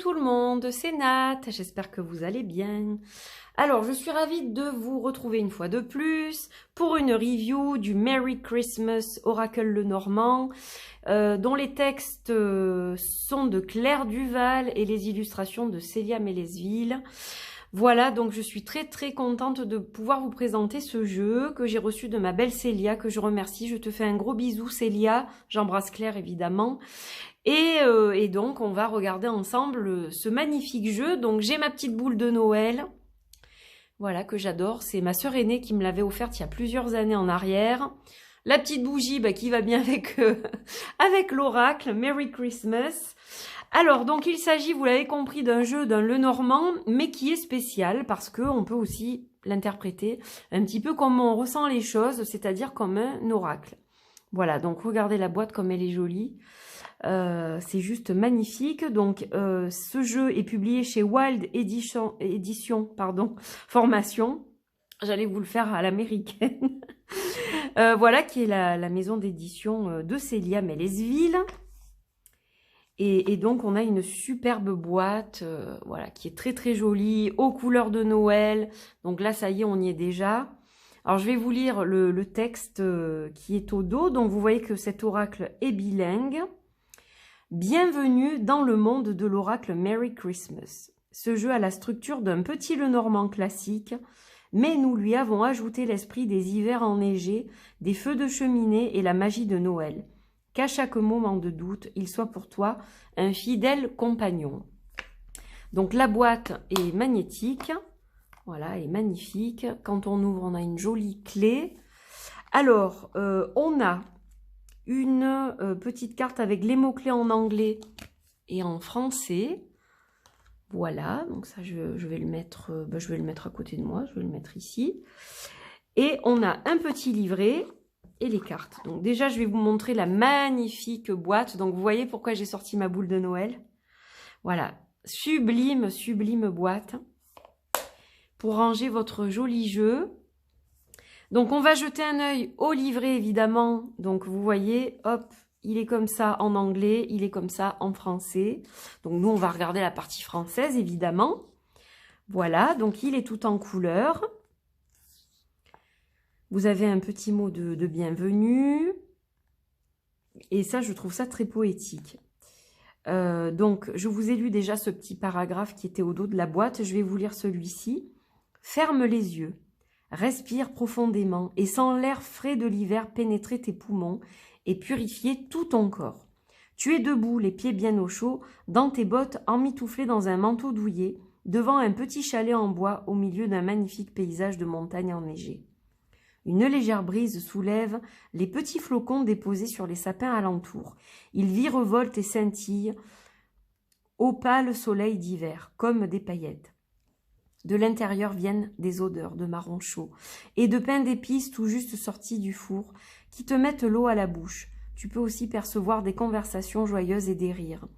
tout le monde, c'est Nat, j'espère que vous allez bien. Alors, je suis ravie de vous retrouver une fois de plus pour une review du Merry Christmas Oracle Lenormand, dont les textes sont de Claire Duval et les illustrations de Célia Mélesville. Voilà, donc je suis très contente de pouvoir vous présenter ce jeu que j'ai reçu de ma belle Célia, que je remercie. Je te fais un gros bisou Célia, j'embrasse Claire évidemment. Et donc on va regarder ensemble ce magnifique jeu. Donc j'ai ma petite boule de Noël, voilà, que j'adore. C'est ma sœur aînée qui me l'avait offerte il y a plusieurs années en arrière. La petite bougie qui va bien avec, avec l'oracle, Merry Christmas. Alors, donc il s'agit, vous l'avez compris, d'un jeu d'un Lenormand, mais qui est spécial parce qu'on peut aussi l'interpréter un petit peu comme on ressent les choses, c'est-à-dire comme un oracle. Voilà, donc regardez la boîte comme elle est jolie. C'est juste magnifique. Donc, ce jeu est publié chez Wild Edition, Formation. J'allais vous le faire à l'américaine. Voilà, qui est la maison d'édition de Célia Mélesville. Et donc, on a une superbe boîte, voilà, qui est très jolie, aux couleurs de Noël. Donc là, ça y est, on y est déjà. Alors, je vais vous lire le texte qui est au dos. Donc, vous voyez que cet oracle est bilingue. Bienvenue dans le monde de l'oracle Merry Christmas. Ce jeu a la structure d'un petit Lenormand classique, mais nous lui avons ajouté l'esprit des hivers enneigés, des feux de cheminée et la magie de Noël. Qu'à chaque moment de doute, il soit pour toi un fidèle compagnon. Donc la boîte est magnétique, voilà, est magnifique. Quand on ouvre, on a une jolie clé. Alors, on a une petite carte avec les mots-clés en anglais et en français. Voilà, donc ça je vais le mettre, je vais le mettre à côté de moi, je vais le mettre ici. Et on a un petit livret et les cartes. Donc déjà, je vais vous montrer la magnifique boîte. Donc vous voyez pourquoi j'ai sorti ma boule de Noël. Voilà, sublime boîte pour ranger votre joli jeu. Donc on va jeter un œil au livret évidemment. Donc vous voyez, hop, il est comme ça en anglais, il est comme ça en français. Donc nous on va regarder la partie française évidemment. Voilà, donc il est tout en couleur. Vous avez un petit mot de bienvenue. Et ça, je trouve ça très poétique. Donc, je vous ai lu déjà ce petit paragraphe qui était au dos de la boîte. Je vais vous lire celui-ci. Ferme les yeux. Respire profondément et sens l'air frais de l'hiver pénétrer tes poumons et purifier tout ton corps. Tu es debout, les pieds bien au chaud, dans tes bottes emmitouflées dans un manteau douillet, devant un petit chalet en bois au milieu d'un magnifique paysage de montagnes enneigées. Une légère brise soulève les petits flocons déposés sur les sapins alentour. Ils virevoltent et scintillent au pâle soleil d'hiver, comme des paillettes. De l'intérieur viennent des odeurs de marron chaud et de pain d'épices tout juste sortis du four qui te mettent l'eau à la bouche. Tu peux aussi percevoir des conversations joyeuses et des rires.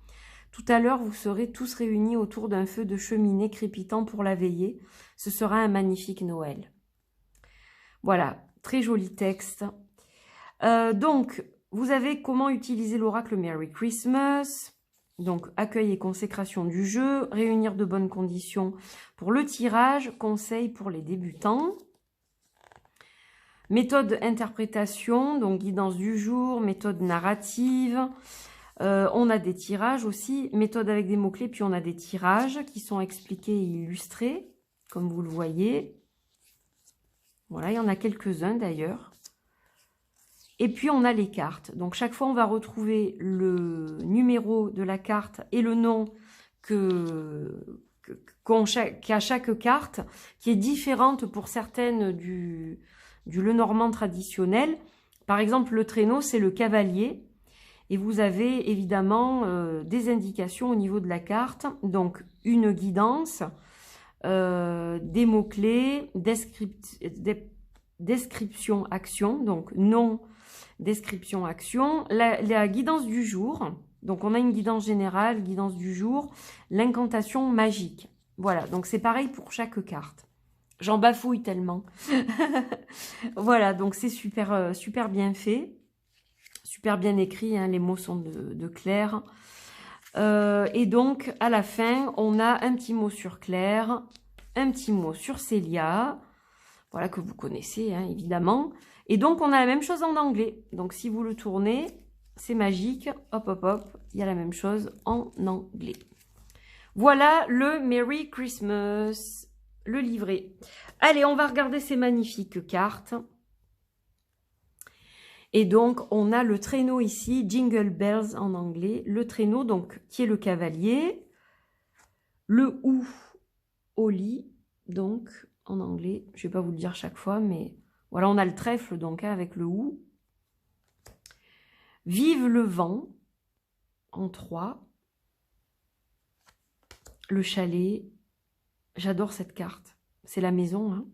Tout à l'heure, vous serez tous réunis autour d'un feu de cheminée crépitant pour la veillée. Ce sera un magnifique Noël. Voilà, très joli texte. Donc, vous avez comment utiliser l'oracle Merry Christmas. Donc, accueil et consécration du jeu, réunir de bonnes conditions pour le tirage, conseils pour les débutants. Méthode interprétation, donc guidance du jour, méthode narrative. On a des tirages aussi, méthode avec des mots-clés, puis on a des tirages qui sont expliqués et illustrés, comme vous le voyez. Voilà, il y en a quelques-uns d'ailleurs. Et puis, on a les cartes. Donc, chaque fois, on va retrouver le numéro de la carte et le nom qu'a chaque carte, qui est différente pour certaines du Lenormand traditionnel. Par exemple, le traîneau, c'est le cavalier. Et vous avez évidemment des indications au niveau de la carte. Donc, une guidance, des mots-clés, description, action, donc nom, description, action, la guidance du jour, donc on a une guidance générale, guidance du jour, l'incantation magique. Voilà, donc c'est pareil pour chaque carte. J'en bafouille tellement. Voilà, donc c'est super bien fait, super bien écrit, hein, les mots sont de Claire. Et donc, à la fin, on a un petit mot sur Claire, un petit mot sur Célia, voilà, que vous connaissez, hein, évidemment. Et donc, on a la même chose en anglais. Donc, si vous le tournez, c'est magique. Hop, hop, hop, il y a la même chose en anglais. Voilà le Merry Christmas, le livret. Allez, on va regarder ces magnifiques cartes. Et donc, on a le traîneau ici, Jingle Bells en anglais. Le traîneau, donc, qui est le cavalier. Le ou au lit, donc, en anglais. Je ne vais pas vous le dire chaque fois, mais voilà, on a le trèfle, donc, hein, avec le ou. Vive le vent, en 3. Le chalet. J'adore cette carte. C'est la maison, hein.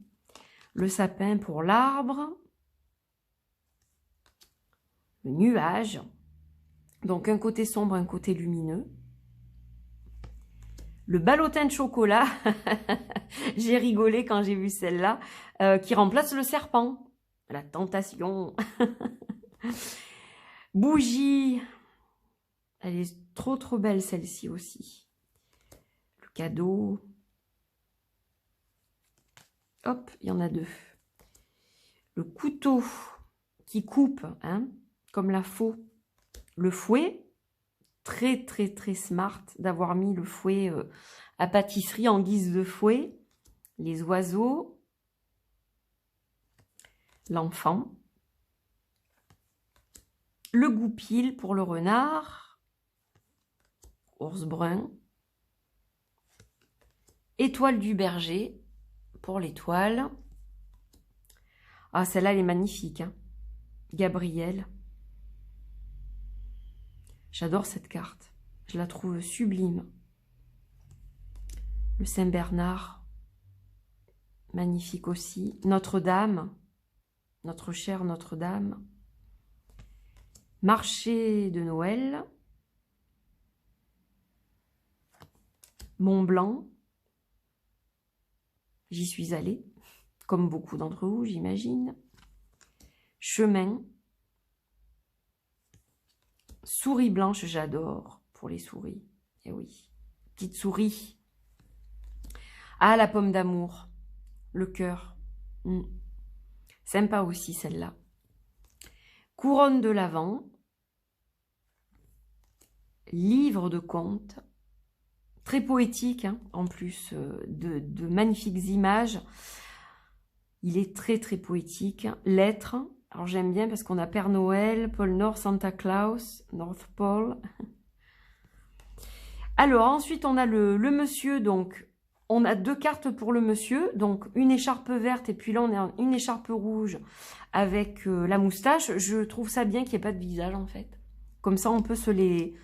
Le sapin pour l'arbre. Le nuage, donc un côté sombre, un côté lumineux. Le ballotin de chocolat, j'ai rigolé quand j'ai vu celle-là, qui remplace le serpent. La tentation. Bougie, elle est trop trop belle celle-ci aussi. Le cadeau. Hop, il y en a 2. Le couteau qui coupe, hein, comme la faux. Le fouet, très très très smart d'avoir mis le fouet à pâtisserie en guise de fouet. Les oiseaux. L'enfant. Le goupil pour le renard. Ours brun. Étoile du berger pour l'étoile. Ah, celle-là, elle est magnifique, hein. Gabriel. J'adore cette carte. Je la trouve sublime. Le Saint-Bernard. Magnifique aussi. Notre-Dame. Notre chère Notre-Dame. Marché de Noël. Mont-Blanc. J'y suis allée. Comme beaucoup d'entre vous, j'imagine. Chemin. Souris blanche, j'adore pour les souris. Eh oui, petite souris. Ah, la pomme d'amour. Le cœur. Sympa aussi celle-là. Couronne de l'Avent. Livre de contes. Très poétique, hein, en plus de magnifiques images. Il est très très poétique. Lettres. Alors j'aime bien parce qu'on a Père Noël, Pôle Nord, Santa Claus, North Pole. Alors ensuite on a le monsieur, donc on a 2 cartes pour le monsieur, donc une écharpe verte et puis là on a une écharpe rouge avec la moustache. Je trouve ça bien qu'il n'y ait pas de visage en fait. Comme ça on peut se les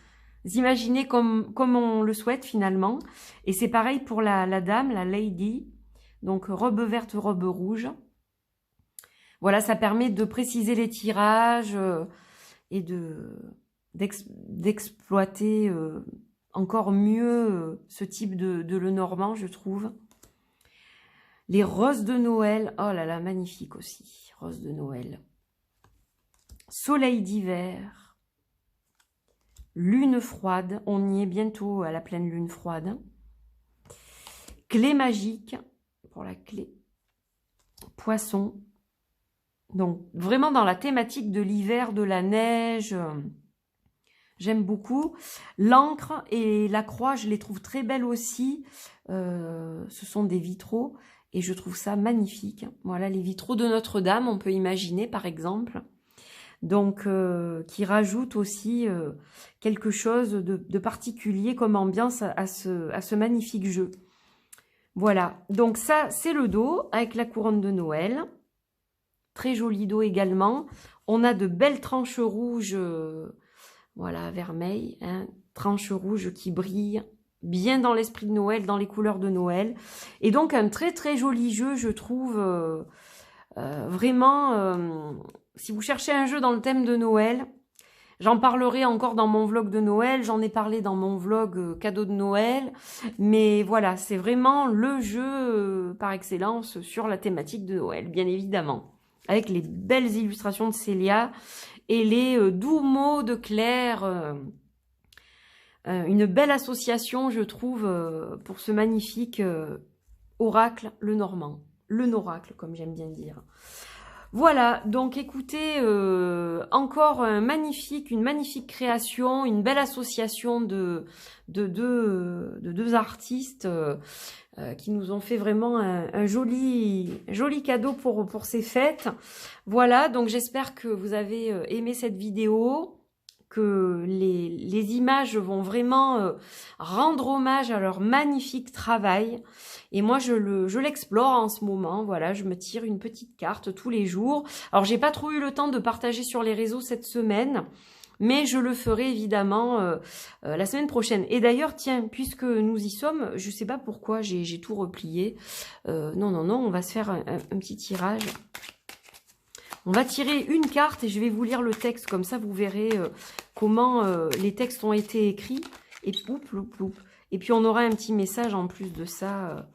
imaginer comme on le souhaite finalement. Et c'est pareil pour la dame, la lady, donc robe verte, robe rouge. Voilà, ça permet de préciser les tirages et d'exploiter encore mieux ce type de Lenormand, je trouve. Les roses de Noël, oh là là, magnifique aussi, roses de Noël. Soleil d'hiver, lune froide, on y est bientôt à la pleine lune froide. Clé magique, pour la clé. Poisson. Donc, vraiment dans la thématique de l'hiver, de la neige, j'aime beaucoup. L'encre et la croix, je les trouve très belles aussi. Ce sont des vitraux et je trouve ça magnifique. Voilà, les vitraux de Notre-Dame, on peut imaginer par exemple. Donc, qui rajoutent aussi quelque chose de particulier comme ambiance à ce magnifique jeu. Voilà, donc ça, c'est le dos avec la couronne de Noël. Très joli dos également. On a de belles tranches rouges, voilà, vermeil, hein, tranches rouges qui brillent bien dans l'esprit de Noël, dans les couleurs de Noël. Et donc, un très très joli jeu, je trouve, vraiment, si vous cherchez un jeu dans le thème de Noël, j'en parlerai encore dans mon vlog de Noël, j'en ai parlé dans mon vlog cadeau de Noël, mais voilà, c'est vraiment le jeu par excellence sur la thématique de Noël, bien évidemment. Avec les belles illustrations de Célia et les doux mots de Claire. une belle association, je trouve, pour ce magnifique oracle, le Normand. Le Noracle, comme j'aime bien dire. Voilà, donc écoutez, encore une magnifique création, une belle association de deux artistes qui nous ont fait vraiment un joli cadeau pour ces fêtes. Voilà, donc j'espère que vous avez aimé cette vidéo, que les images vont vraiment rendre hommage à leur magnifique travail. Et moi, je l'explore en ce moment. Voilà, je me tire une petite carte tous les jours. Alors, j'ai pas trop eu le temps de partager sur les réseaux cette semaine, mais je le ferai évidemment la semaine prochaine. Et d'ailleurs, tiens, puisque nous y sommes, je sais pas pourquoi j'ai tout replié. Non, on va se faire un petit tirage. On va tirer une carte et je vais vous lire le texte. Comme ça, vous verrez comment les textes ont été écrits. Et Et puis, on aura un petit message en plus de ça.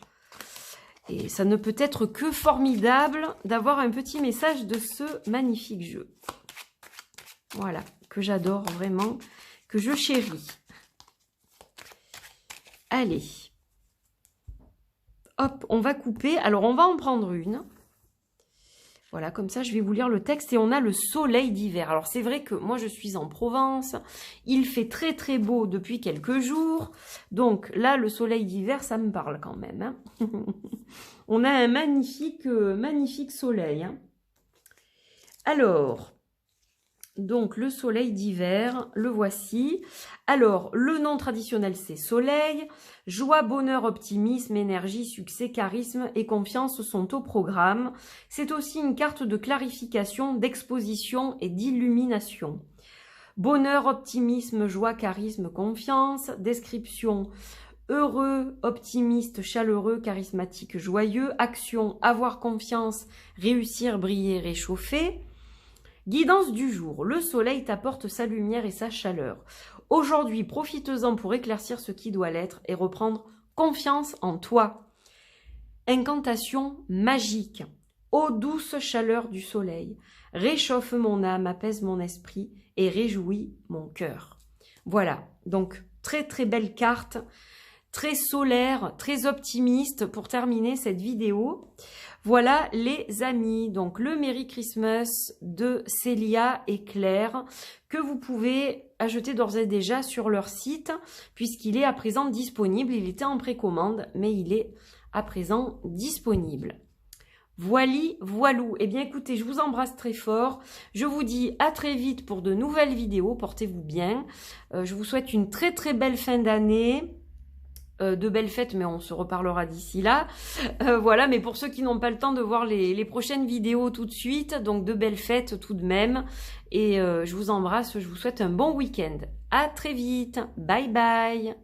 Et ça ne peut être que formidable d'avoir un petit message de ce magnifique jeu. Voilà, que j'adore vraiment, que je chéris. Allez. Hop, on va couper. Alors, on va en prendre une. Voilà, comme ça, je vais vous lire le texte. Et on a le soleil d'hiver. Alors, c'est vrai que moi, je suis en Provence. Il fait très beau depuis quelques jours. Donc, là, le soleil d'hiver, ça me parle quand même. Hein. On a un magnifique soleil. Hein. Alors, donc, le soleil d'hiver, le voici. Alors, le nom traditionnel, c'est soleil. Joie, bonheur, optimisme, énergie, succès, charisme et confiance sont au programme. C'est aussi une carte de clarification, d'exposition et d'illumination. Bonheur, optimisme, joie, charisme, confiance. Description: heureux, optimiste, chaleureux, charismatique, joyeux. Action: avoir confiance, réussir, briller, réchauffer. Guidance du jour: le soleil t'apporte sa lumière et sa chaleur. Aujourd'hui, profites-en pour éclaircir ce qui doit l'être et reprendre confiance en toi. Incantation magique: ô douce chaleur du soleil, réchauffe mon âme, apaise mon esprit et réjouis mon cœur. Voilà, donc très belle carte, très solaire, très optimiste pour terminer cette vidéo. Voilà les amis, donc le Merry Christmas de Célia et Claire que vous pouvez acheter d'ores et déjà sur leur site puisqu'il est à présent disponible. Il était en précommande mais il est à présent disponible. Voilou. Eh bien écoutez, je vous embrasse très fort. Je vous dis à très vite pour de nouvelles vidéos. Portez-vous bien. Je vous souhaite une très belle fin d'année. De belles fêtes, mais on se reparlera d'ici là. Voilà, mais pour ceux qui n'ont pas le temps de voir les prochaines vidéos tout de suite, donc de belles fêtes tout de même. Et je vous embrasse, je vous souhaite un bon week-end. À très vite. Bye bye.